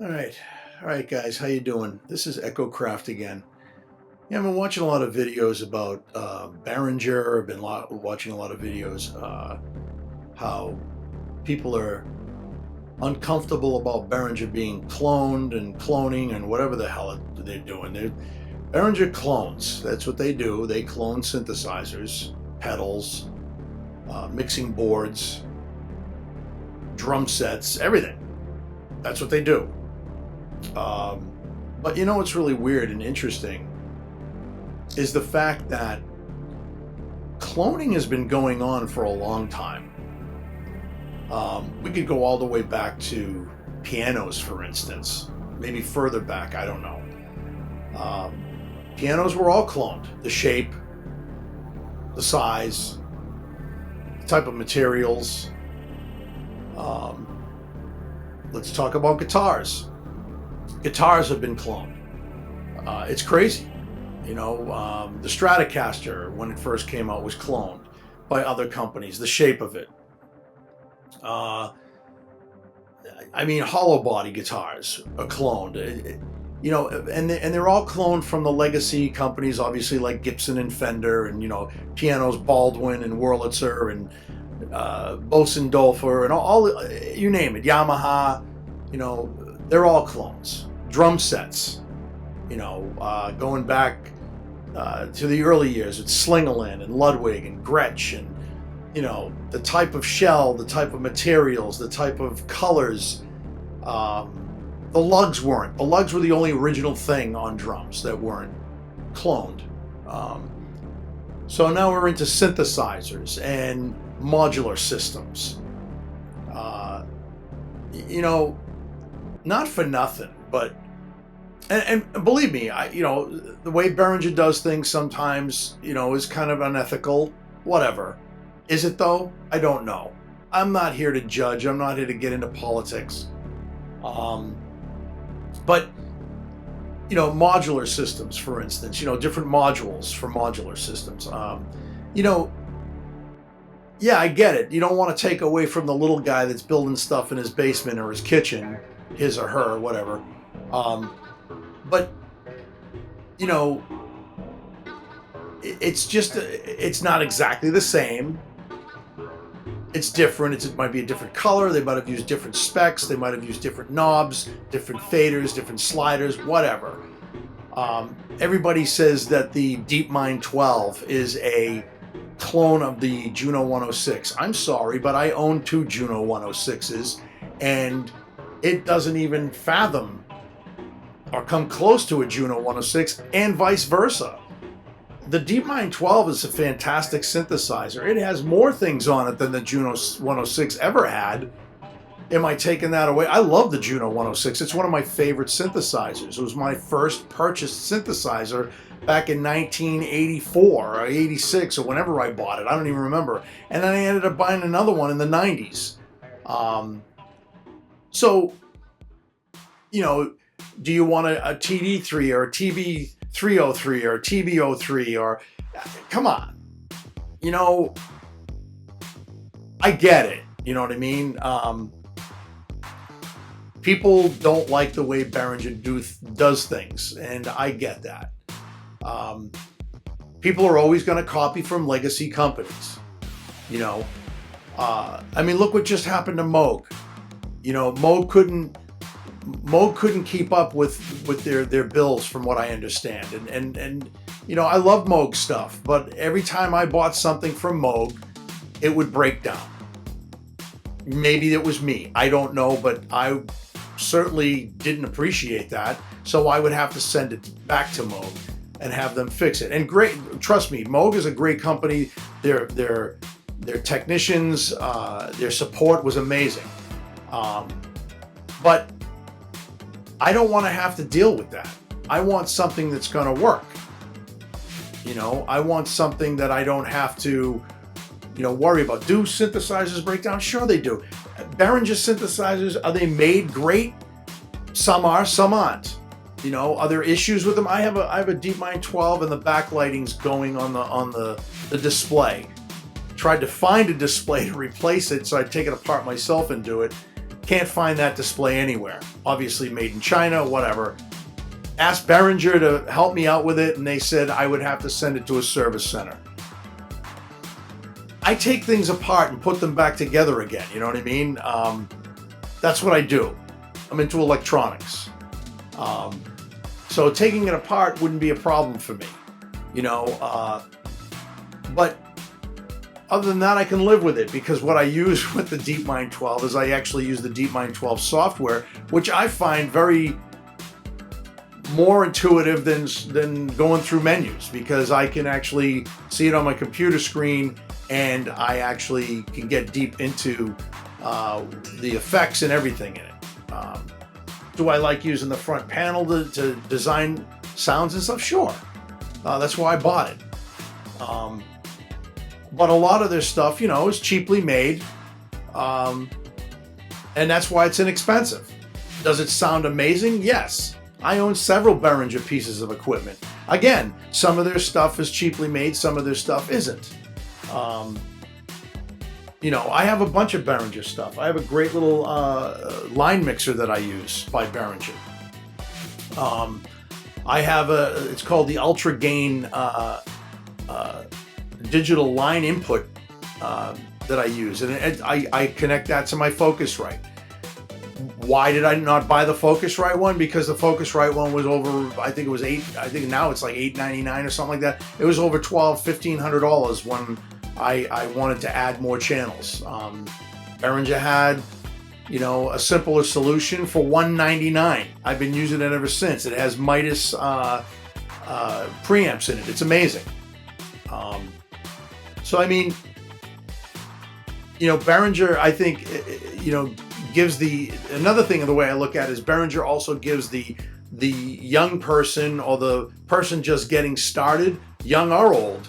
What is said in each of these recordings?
All right, guys, how you doing? This is Echo Craft again. Yeah, I've been watching a lot of videos about Behringer. I've been watching a lot of videos how people are uncomfortable about Behringer being cloned and cloning and whatever the hell they're doing. Behringer clones. That's what they do. They clone synthesizers, pedals, mixing boards, drum sets, everything. That's what they do. But you know what's really weird and interesting is the fact that cloning has been going on for a long time. We could go all the way back to pianos, for instance, maybe further back, I don't know. Pianos were all cloned. The shape, the size, the type of materials. Let's talk about guitars. Guitars have been cloned. It's crazy. You know, the Stratocaster, when it first came out, was cloned by other companies, the shape of it. Hollow body guitars are cloned. You know, and they're all cloned from the legacy companies, obviously, like Gibson and Fender, and, you know, pianos, Baldwin and Wurlitzer and Bosen Dolfer and all, you name it, Yamaha, you know, they're all clones. Drum sets, you know, going back to the early years with Slingerland and Ludwig and Gretsch, and, you know, the type of shell, the type of materials, the type of colors. The lugs weren't. The lugs were the only original thing on drums that weren't cloned. So now we're into synthesizers and modular systems. You know, not for nothing, but and believe me, you know, the way Behringer does things sometimes, you know, is kind of unethical. Whatever. Is it though? I don't know. I'm not here to judge. I'm not here to get into politics. But, you know, modular systems, for instance, you know, different modules for modular systems. You know, yeah, I get it. You don't want to take away from the little guy that's building stuff in his basement or his kitchen, his or her, whatever. But, you know, it's not exactly the same. It's different. It might be a different color. They might have used different specs. They might have used different knobs, different faders, different sliders, whatever. Everybody says that the DeepMind 12 is a clone of the Juno 106. I'm sorry, but I own two Juno 106s, and it doesn't even fathom or come close to a Juno 106, and vice versa. The DeepMind 12 is a fantastic synthesizer. It has more things on it than the Juno 106 ever had. Am I taking that away? I love the Juno 106. It's one of my favorite synthesizers. It was my first purchased synthesizer back in 1984 or 86 or whenever I bought it. I don't even remember. And then I ended up buying another one in the 90s. So, you know, do you want a TD3 or a TB303 or a TB03 or, come on, you know, I get it. You know what I mean? People don't like the way Behringer does things, and I get that. People are always going to copy from legacy companies. You know, I mean, look what just happened to Moog. You know, Moog couldn't keep up with their bills, from what I understand. And you know, I love Moog stuff, but every time I bought something from Moog, it would break down. Maybe it was me, I don't know, but I certainly didn't appreciate that, so I would have to send it back to Moog and have them fix it. And great, trust me, Moog is a great company. Their technicians, their support was amazing. But I don't want to have to deal with that. I want something that's going to work. You know, I want something that I don't have to, you know, worry about. Do synthesizers break down? Sure they do. Behringer synthesizers, are they made great? Some are, some aren't. You know, are there issues with them? I have a DeepMind 12 and the backlighting's going on the display. Tried to find a display to replace it, so I'd take it apart myself and do it. Can't find that display anywhere. Obviously made in China, whatever. Asked Behringer to help me out with it, and they said I would have to send it to a service center. I take things apart and put them back together again, you know what I mean? That's what I do. I'm into electronics. So taking it apart wouldn't be a problem for me, you know? But other than that, I can live with it, because what I use with the DeepMind 12 is I actually use the DeepMind 12 software, which I find very more intuitive than going through menus, because I can actually see it on my computer screen, and I actually can get deep into the effects and everything in it. Do I like using the front panel to design sounds and stuff? Sure. That's why I bought it. But a lot of their stuff, you know, is cheaply made, and that's why it's inexpensive. Does it sound amazing? Yes. I own several Behringer pieces of equipment. Again, some of their stuff is cheaply made, some of their stuff isn't. You know, I have a bunch of Behringer stuff. I have a great little line mixer that I use by Behringer. I have it's called the Ultra Gain digital line input that I use, and I connect that to my Focusrite. Why did I not buy the Focusrite one? Because the Focusrite one was over, I think it was I think now it's like $8.99 or something like that. It was over $1,500 when I wanted to add more channels. Behringer had, you know, a simpler solution for $199. I've been using it ever since. It has Midas preamps in it. It's amazing. So I mean, you know, Behringer, I think, you know, gives another thing of the way I look at it is Behringer also gives the young person, or the person just getting started, young or old,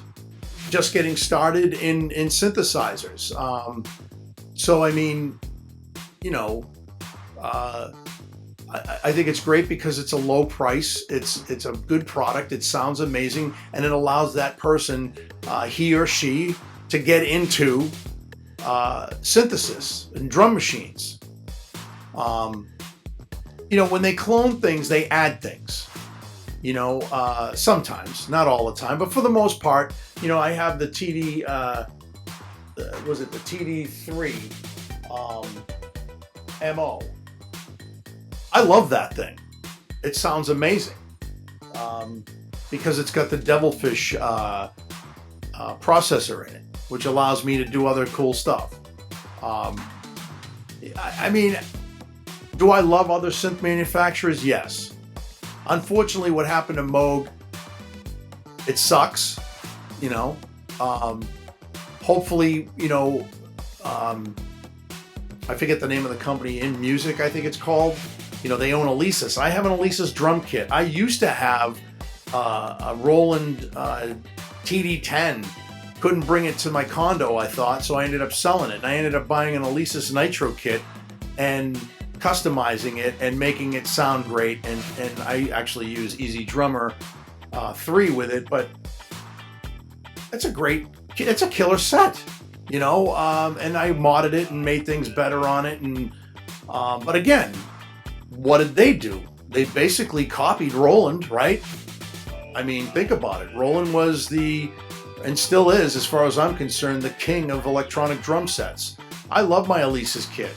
just getting started in synthesizers. So I mean, you know, I think it's great because it's a low price. It's a good product. It sounds amazing, and it allows that person, he or she, to get into synthesis and drum machines. You know, when they clone things, they add things. You know, sometimes, not all the time, but for the most part, you know, I have the TD, was it the TD3 MO? I love that thing. It sounds amazing because it's got the Devilfish processor in it, which allows me to do other cool stuff. I mean, do I love other synth manufacturers? Yes. Unfortunately, what happened to Moog, it sucks, you know. Hopefully, you know, I forget the name of the company, In Music, I think it's called. You know, they own Alesis. I have an Alesis drum kit. I used to have a Roland TD10. Couldn't bring it to my condo, I thought, so I ended up selling it. And I ended up buying an Alesis Nitro kit and customizing it and making it sound great. And I actually use Easy Drummer 3 with it, but it's a killer set, you know. And I modded it and made things better on it. And but again, what did they do? They basically copied Roland, right? I mean, think about it. Roland was and still is, as far as I'm concerned, the king of electronic drum sets. I love my Alesis kit.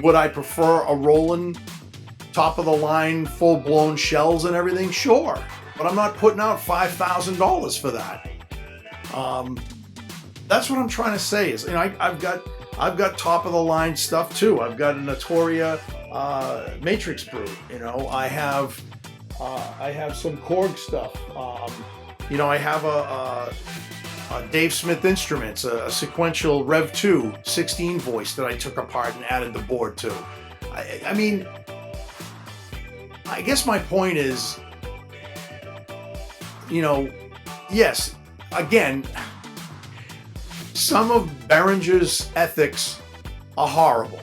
Would I prefer a Roland top-of-the-line, full-blown shells and everything? Sure. But I'm not putting out $5,000 for that. That's what I'm trying to say. Is, you know, I've got top-of-the-line stuff too. I've got a Notoria Matrix Brute. You know, I have some Korg stuff. You know, I have a Dave Smith Instruments, a sequential Rev 2 16 voice that I took apart and added the board to. I mean, I guess my point is, you know, yes, again, some of Behringer's ethics are horrible.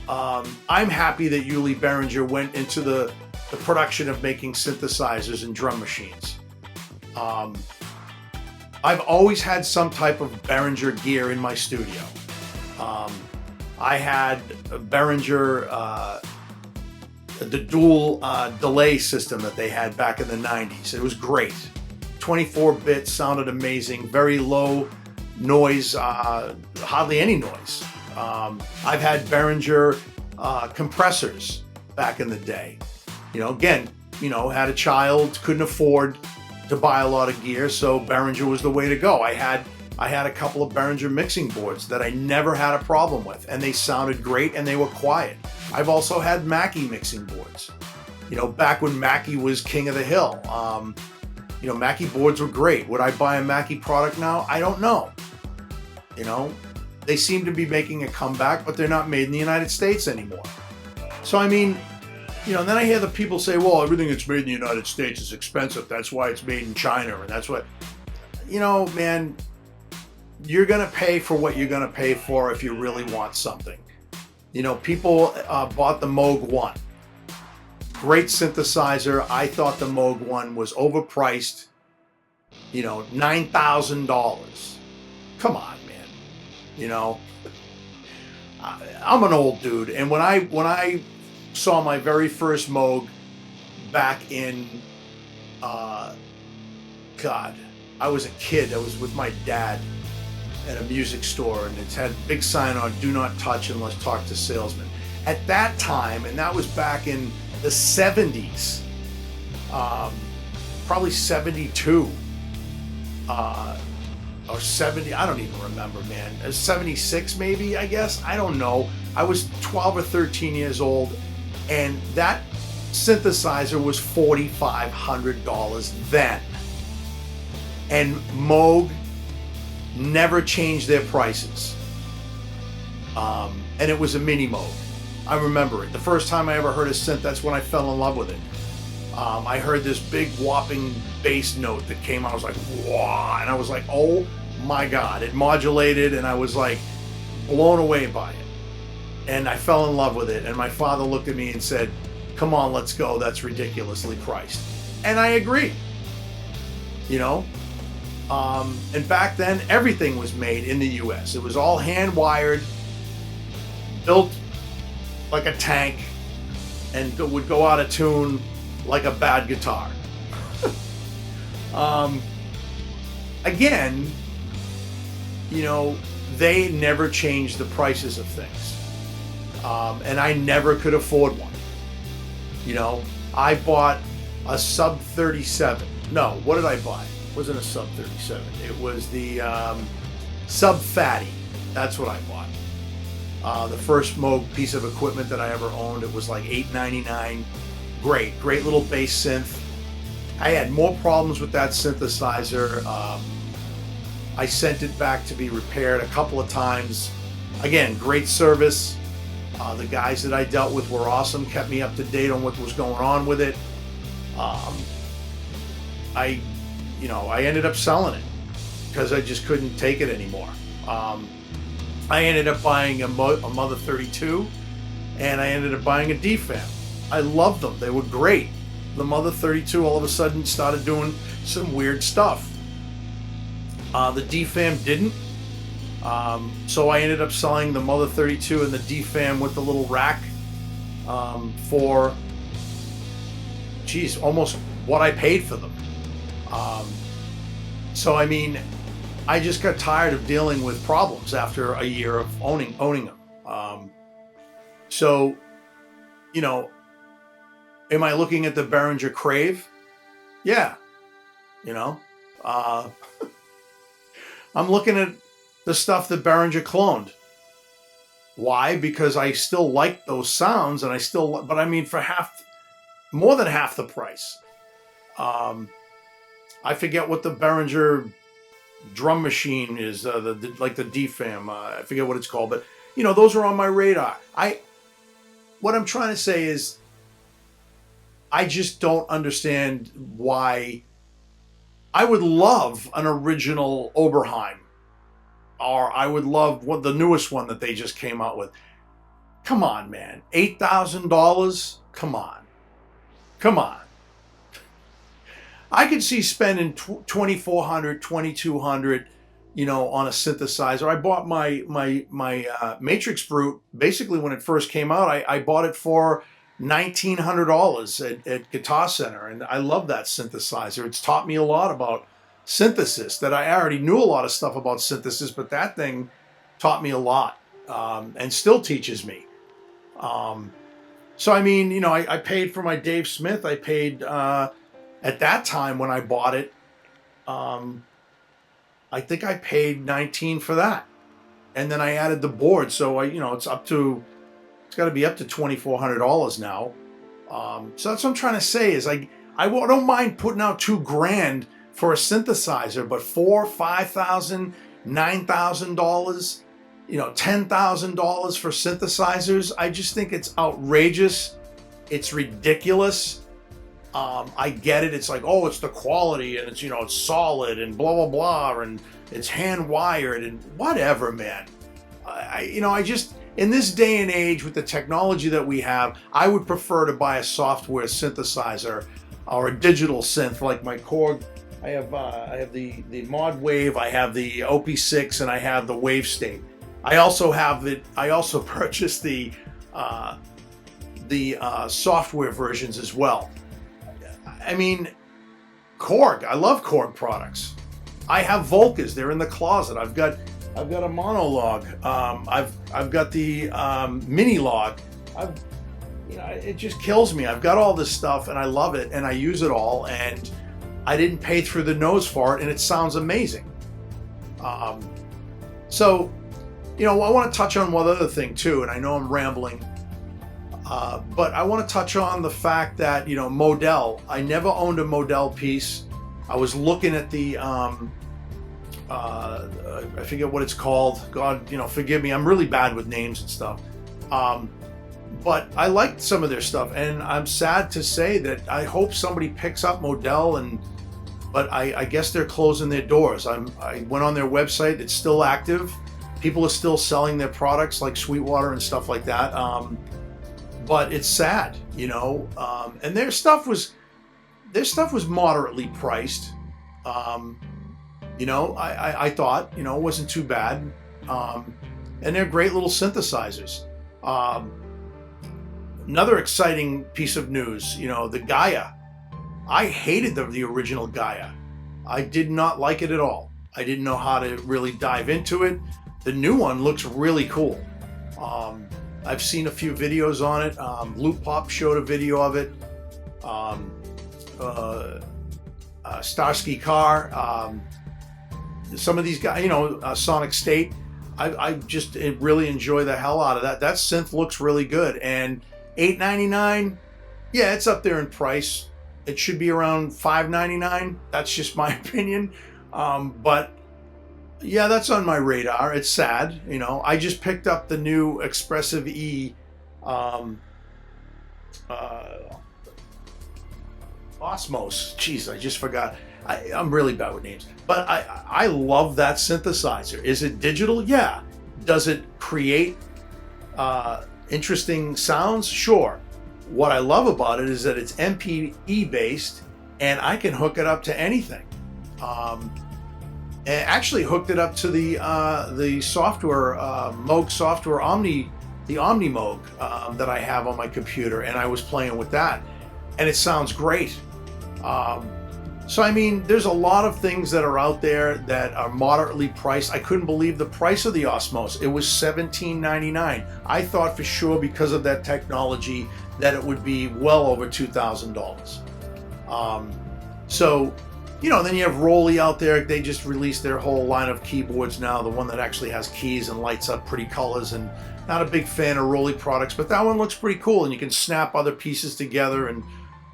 I'm happy that Uli Behringer went into the production of making synthesizers and drum machines. I've always had some type of Behringer gear in my studio. I had a Behringer, the dual delay system that they had back in the 90s. It was great. 24-bit, sounded amazing, very low noise, hardly any noise. I've had Behringer compressors back in the day. Again, had a child, couldn't afford to buy a lot of gear, so Behringer was the way to go. I had a couple of Behringer mixing boards that I never had a problem with, and they sounded great and they were quiet. I've also had Mackie mixing boards. Back when Mackie was king of the hill. Mackie boards were great. Would I buy a Mackie product now? I don't know. They seem to be making a comeback, but they're not made in the United States anymore. So and then I hear the people say, well, everything that's made in the United States is expensive. That's why it's made in China, and that's what, man, you're going to pay for what you're going to pay for if you really want something. People bought the Moog 1. Great synthesizer. I thought the Moog 1 was overpriced. $9,000. Come on, man. I'm an old dude, and when I saw my very first Moog back in, God, I was a kid. I was with my dad at a music store, and it had a big sign on, "Do not touch unless talk to salesman." At that time, and that was back in the 70s, probably 72, or 70, I don't even remember, man. 76 maybe, I guess. I don't know. I was 12 or 13 years old, and that synthesizer was $4,500 then. And Moog never changed their prices. And it was a mini Moog. I remember it. The first time I ever heard a synth, that's when I fell in love with it. I heard this big whopping bass note that came out. I was like, wow. And I was like, oh my God. It modulated, and I was like blown away by it. And I fell in love with it. And my father looked at me and said, come on, let's go. That's ridiculously priced. And I agree. And back then, everything was made in the US. It was all hand-wired, built like a tank, and would go out of tune like a bad guitar. Again, they never changed the prices of things. And I never could afford one. I bought a sub 37. No, what did I buy? It wasn't a sub 37. It was the sub Fatty. That's what I bought. The first Moog piece of equipment that I ever owned. It was like $8.99. Great little bass synth. I had more problems with that synthesizer. I sent it back to be repaired a couple of times. Again, great service. The guys that I dealt with were awesome, kept me up to date on what was going on with it. I ended up selling it because I just couldn't take it anymore. I ended up buying a Mother 32, and I ended up buying a DFAM. I loved them. They were great. The Mother 32 all of a sudden started doing some weird stuff. The DFAM didn't. So I ended up selling the Mother 32 and the DFAM with the little rack for, almost what I paid for them. I just got tired of dealing with problems after a year of owning them. Am I looking at the Behringer Crave? Yeah. I'm looking at the stuff that Behringer cloned. Why? Because I still like those sounds, and for more than half the price. I forget what the Behringer drum machine is, like the DFAM. I forget what it's called, but those are on my radar. What I'm trying to say is, I just don't understand why. I would love an original Oberheim, or I would love the newest one that they just came out with. Come on, man. $8,000? Come on. I could see spending $2,400, $2,200, on a synthesizer. I bought my Matrix Brute basically when it first came out. I bought it for $1,900 at Guitar Center, and I love that synthesizer. It's taught me a lot about synthesis. That I already knew a lot of stuff about synthesis, but that thing taught me a lot, and still teaches me. So I mean, I paid for my Dave Smith. I paid at that time when I bought it. I think I paid $19 for that, and then I added the board, so it's got to be up to $2,400 now. So that's what I'm trying to say is I don't mind putting out $2,000 for a synthesizer, but $4,000, $5,000, $9,000, $10,000 for synthesizers, I just think it's outrageous. It's ridiculous. I get it. It's like, oh, it's the quality, and it's it's solid, and blah blah blah, and it's hand wired, and whatever, man. I just, in this day and age with the technology that we have, I would prefer to buy a software synthesizer or a digital synth like my Korg. I have the Mod Wave, I have the OP6, and I have the Wave State. I also purchased the software versions as well. I mean, Korg. I love Korg products. I have Volcas. They're in the closet. I've got a monologue. I've got the mini log. It just kills me. I've got all this stuff and I love it and I use it all, and I didn't pay through the nose for it, and it sounds amazing. So, I want to touch on one other thing too, and I know I'm rambling. But I want to touch on the fact that, Model, I never owned a Model piece. I was looking at the, I forget what it's called. God, forgive me. I'm really bad with names and stuff. But I liked some of their stuff, and I'm sad to say that I hope somebody picks up Model, but I guess they're closing their doors. I went on their website. It's still active. People are still selling their products like Sweetwater and stuff like that. But it's sad, and their stuff was moderately priced. I thought, it wasn't too bad. And they're great little synthesizers. Another exciting piece of news, the Gaia. I hated the original Gaia. I did not like it at all. I didn't know how to really dive into it. The new one looks really cool. I've seen a few videos on it. Loop Pop showed a video of it. Starsky Car. Some of these guys, Sonic State. I just really enjoy the hell out of that. That synth looks really good. And $8.99, yeah, it's up there in price. It should be around $5.99. That's just my opinion. But yeah, that's on my radar. It's sad, I just picked up the new Expressive E Osmos. Jeez, I just forgot. I'm really bad with names. But I love that synthesizer. Is it digital? Yeah. Does it create interesting sounds? Sure. What I love about it is that it's MPE based, and I can hook it up to anything. And actually hooked it up to the software, Moog software, the Omni Moog that I have on my computer, and I was playing with that, and it sounds great. So I mean, there's a lot of things that are out there that are moderately priced. I couldn't believe the price of the Osmos. It was $17.99. I thought for sure because of that technology that it would be well over $2,000. So, then you have Rolly out there. They just released their whole line of keyboards now, the one that actually has keys and lights up pretty colors, and not a big fan of Rolly products, but that one looks pretty cool, and you can snap other pieces together and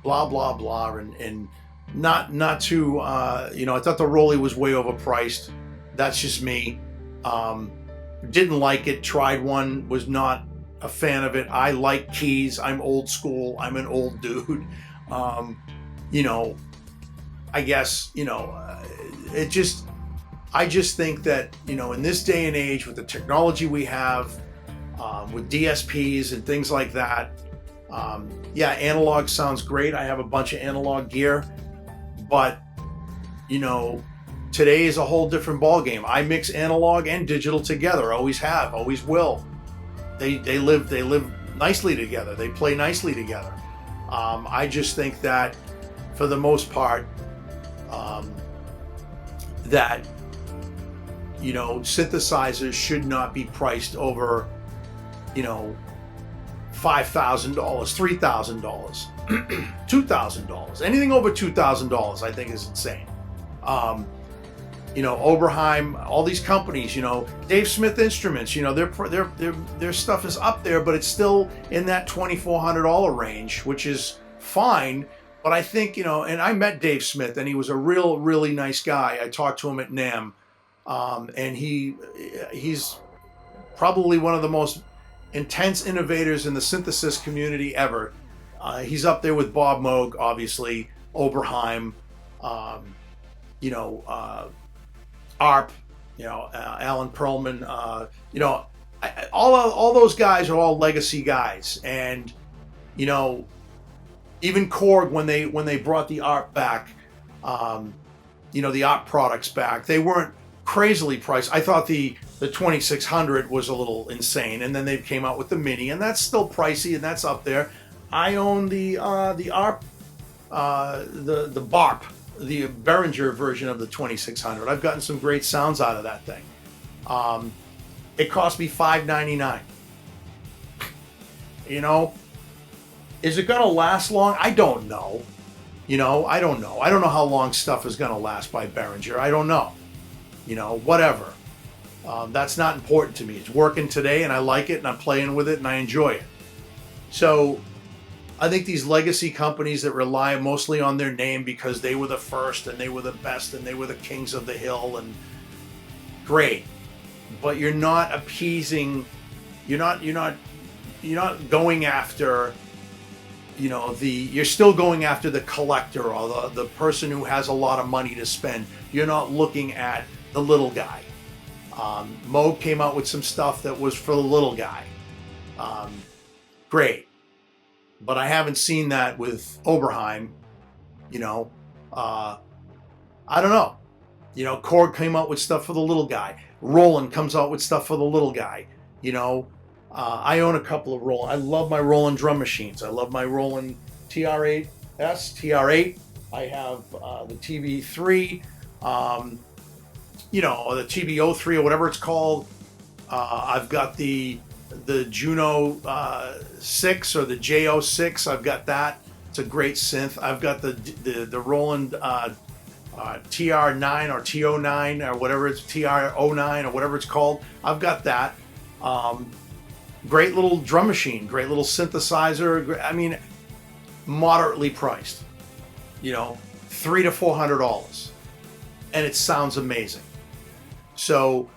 blah, blah, blah, and not too, I thought the Rolly was way overpriced. That's just me. Didn't like it, tried one, was not a fan of it. I like keys. I'm old school. I'm an old dude. I guess, I just think that, in this day and age with the technology we have, with DSPs and things like that, yeah, analog sounds great. I have a bunch of analog gear, but, Today is a whole different ballgame. I mix analog and digital together. Always have. Always will. They live nicely together. They play nicely together. I just think that, for the most part, that synthesizers should not be priced over $5,000, $3,000, $2,000. Anything over $2,000, I think, is insane. Oberheim, all these companies, Dave Smith Instruments, their stuff is up there, but it's still in that $2,400 range, which is fine. But I think, and I met Dave Smith, and he was a really nice guy. I talked to him at NAMM, and he's probably one of the most intense innovators in the synthesis community ever. He's up there with Bob Moog, obviously, Oberheim, ARP, Alan Perlman, all those guys are all legacy guys, and even Korg, when they brought the ARP back, the ARP products back, they weren't crazily priced. I thought the 2600 was a little insane, and then they came out with the Mini, and that's still pricey, and that's up there. I own the ARP, the BARP, the Behringer version of the 2600. I've gotten some great sounds out of that thing. It cost me $5.99. Is it gonna last long? I don't know. I don't know. I don't know how long stuff is gonna last by Behringer. I don't know. Whatever. That's not important to me. It's working today, and I like it, and I'm playing with it, and I enjoy it. So I think these legacy companies that rely mostly on their name because they were the first, and they were the best, and they were the kings of the hill, and great, but you're not appeasing. You're not going after. You're still going after the collector or the person who has a lot of money to spend. You're not looking at the little guy. Moog came out with some stuff that was for the little guy. Great. But I haven't seen that with Oberheim. I don't know. Korg came out with stuff for the little guy. Roland comes out with stuff for the little guy. I own a couple of Roland. I love my Roland drum machines. I love my Roland TR8S, TR8. I have the TB3, or the TB03 or whatever it's called. I've got the Juno 6 or the J06. I've got that. It's a great synth. I've got the Roland TR9 or TO9 or whatever it's TR09 or whatever it's called. I've got that. Great little drum machine, great little synthesizer. I mean, moderately priced, $300 to $400, and it sounds amazing. So,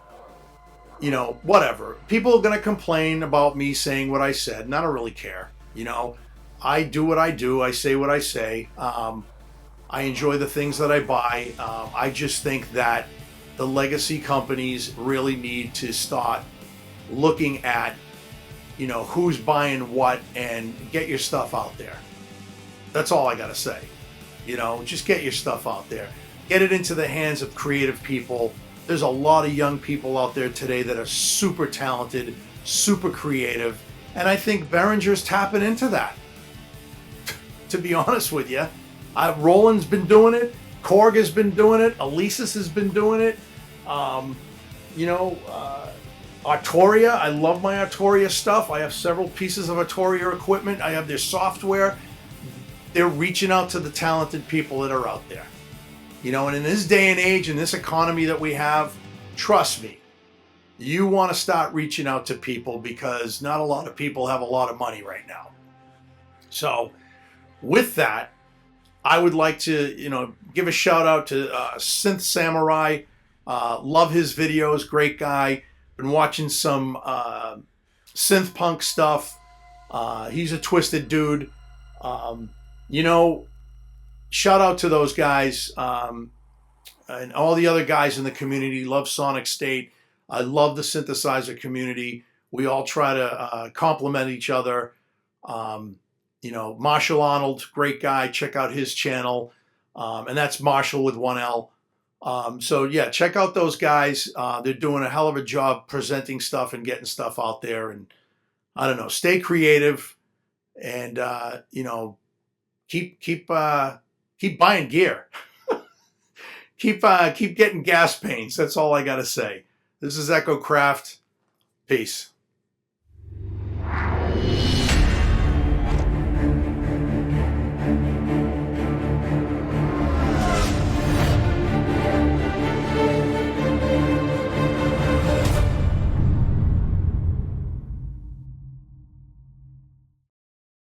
whatever. People are gonna complain about me saying what I said, and I don't really care. I do what I do. I say what I say. I enjoy the things that I buy. I just think that the legacy companies really need to start looking at who's buying what, and get your stuff out there. That's all I gotta say. Just get your stuff out there. Get it into the hands of creative people. There's a lot of young people out there today that are super talented, super creative, and I think Behringer's tapping into that. To be honest with you, Roland's been doing it. Korg has been doing it. Alesis has been doing it. Arturia, I love my Arturia stuff. I have several pieces of Arturia equipment. I have their software. They're reaching out to the talented people that are out there. And in this day and age, in this economy that we have, trust me, you want to start reaching out to people, because not a lot of people have a lot of money right now. So with that, I would like to, give a shout out to Synth Samurai. Love his videos, great guy. Been watching some synth punk stuff. He's a twisted dude. Shout out to those guys and all the other guys in the community. Love Sonic State. I love the synthesizer community. We all try to complement each other. Marshall Arnold, great guy. Check out his channel. And that's Marshall with one L. So yeah, check out those guys. They're doing a hell of a job presenting stuff and getting stuff out there. And I don't know, stay creative and keep buying gear. Keep getting gas pains. That's all I gotta say. This is Echo Craft. Peace.